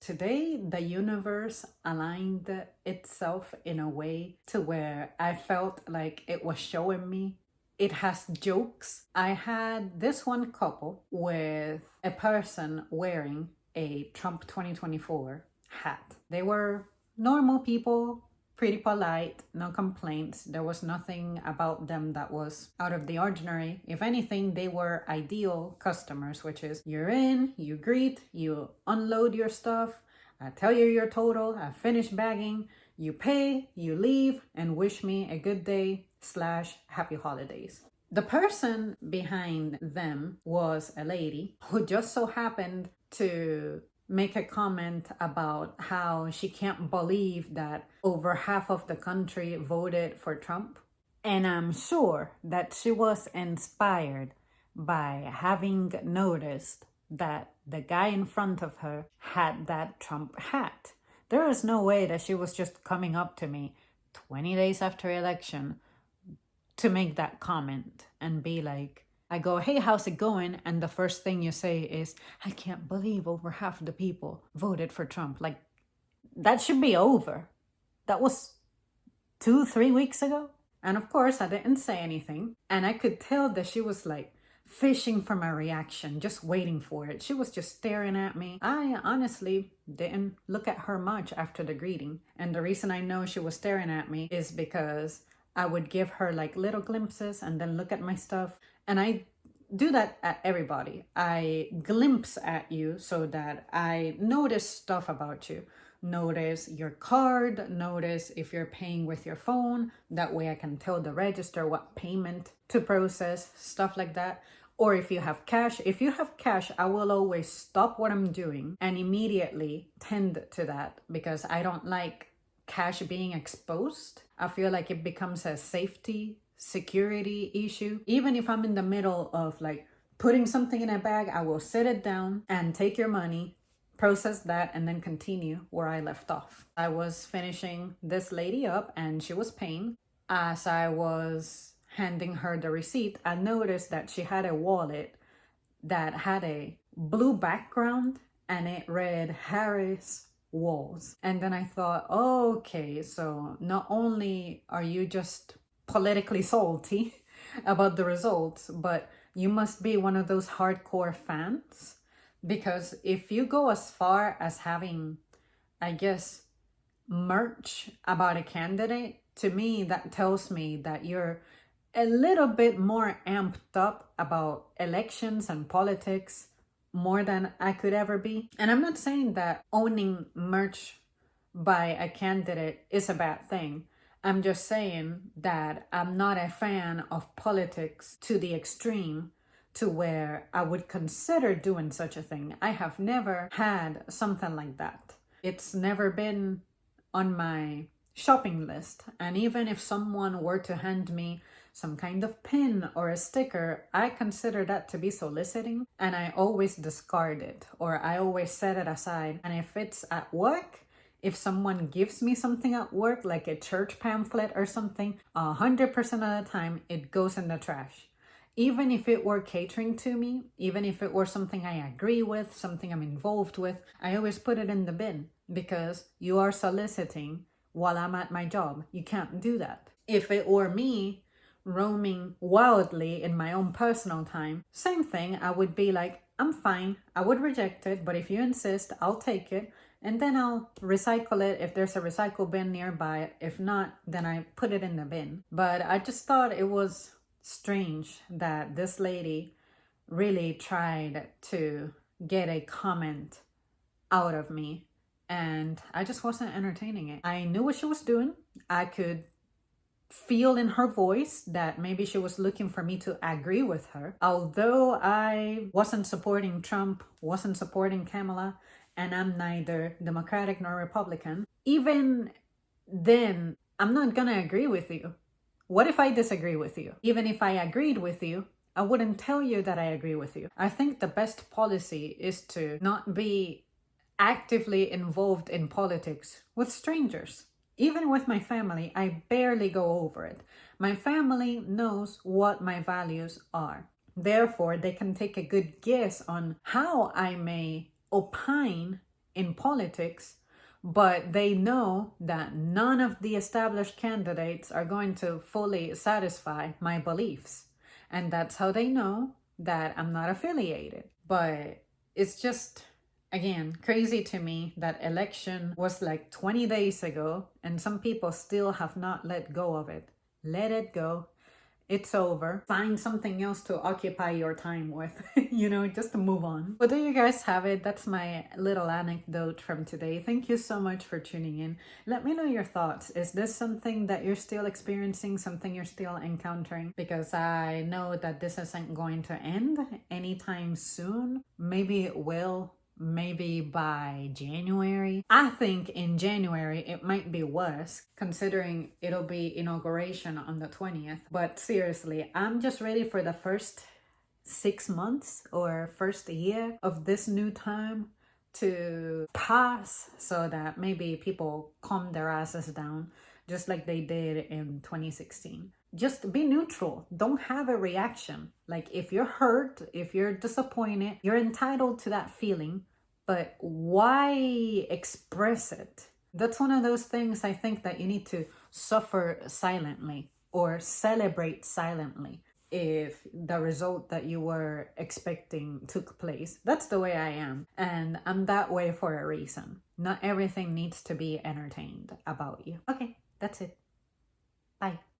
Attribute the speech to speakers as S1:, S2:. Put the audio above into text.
S1: Today, the universe aligned itself in a way to where I felt like it was showing me it has jokes. I had this one couple with a person wearing a Trump 2024 hat. They were normal people, pretty polite, no complaints. There was nothing about them that was out of the ordinary. If anything, they were ideal customers, which is you're in, you greet, you unload your stuff, I tell you your total, I finish bagging, you pay, you leave, and wish me a good day / happy holidays. The person behind them was a lady who just so happened to make a comment about how she can't believe that over half of the country voted for Trump. And I'm sure that she was inspired by having noticed that the guy in front of her had that Trump hat. There is no way that she was just coming up to me 20 days after election to make that comment and be like, I go, hey, how's it going? And the first thing you say is, I can't believe over half the people voted for Trump. Like, that should be over. That was 2-3 weeks ago. And of course, I didn't say anything. And I could tell that she was like fishing for my reaction, just waiting for it. She was just staring at me. I honestly didn't look at her much after the greeting. And the reason I know she was staring at me is because I would give her like little glimpses and then look at my stuff. And I do that at everybody. I glimpse at you so that I notice stuff about you. Notice your card, notice if you're paying with your phone. That way I can tell the register what payment to process, stuff like that. Or if you have cash. If you have cash, I will always stop what I'm doing and immediately tend to that because I don't like cash being exposed. I feel like it becomes a safety, security issue. Even if I'm in the middle of like putting something in a bag, I will sit it down and take your money, process that, and then continue where I left off. I was finishing this lady up and she was paying. As I was handing her the receipt, I noticed that she had a wallet that had a blue background and it read Harris Walls. And then I thought, oh, okay, so not only are you just politically salty about the results, but you must be one of those hardcore fans. Because if you go as far as having, I guess, merch about a candidate, to me, that tells me that you're a little bit more amped up about elections and politics more than I could ever be. And I'm not saying that owning merch by a candidate is a bad thing. I'm just saying that I'm not a fan of politics to the extreme to where I would consider doing such a thing. I have never had something like that. It's never been on my shopping list. And even if someone were to hand me some kind of pin or a sticker, I consider that to be soliciting and I always discard it or I always set it aside. And if it's at work, if someone gives me something at work, like a church pamphlet or something, 100% of the time it goes in the trash. Even if it were catering to me, even if it were something I agree with, something I'm involved with, I always put it in the bin because you are soliciting while I'm at my job. You can't do that. If it were me roaming wildly in my own personal time, same thing, I would be like, I'm fine, I would reject it, but if you insist, I'll take it, and then I'll recycle it if there's a recycle bin nearby. If not, then I put it in the bin. But I just thought it was strange that this lady really tried to get a comment out of me, and I just wasn't entertaining it. I knew what she was doing. I could feel in her voice that maybe she was looking for me to agree with her. Although I wasn't supporting Trump, wasn't supporting Kamala, and I'm neither Democratic nor Republican, even then, I'm not gonna agree with you. What if I disagree with you? Even if I agreed with you, I wouldn't tell you that I agree with you. I think the best policy is to not be actively involved in politics with strangers. Even with my family, I barely go over it. My family knows what my values are. Therefore, they can take a good guess on how I may opine in politics, but they know that none of the established candidates are going to fully satisfy my beliefs. And that's how they know that I'm not affiliated. But it's just, again, crazy to me that election was like 20 days ago and some people still have not let go of it. Let it go. It's over. Find something else to occupy your time with, just to move on. But there you guys have it. That's my little anecdote from today. Thank you so much for tuning in. Let me know your thoughts. Is this something that you're still experiencing, something you're still encountering? Because I know that this isn't going to end anytime soon. Maybe it will. Maybe by January. I think in January it might be worse, considering it'll be inauguration on the 20th. But seriously, I'm just ready for the first 6 months or first year of this new term to pass, so that maybe people calm their asses down just like they did in 2016. Just be neutral. Don't have a reaction. Like, if you're hurt, if you're disappointed, you're entitled to that feeling, but why express it? That's one of those things I think that you need to suffer silently or celebrate silently if the result that you were expecting took place. That's the way I am. And I'm that way for a reason. Not everything needs to be entertained about you. Okay, that's it. Bye.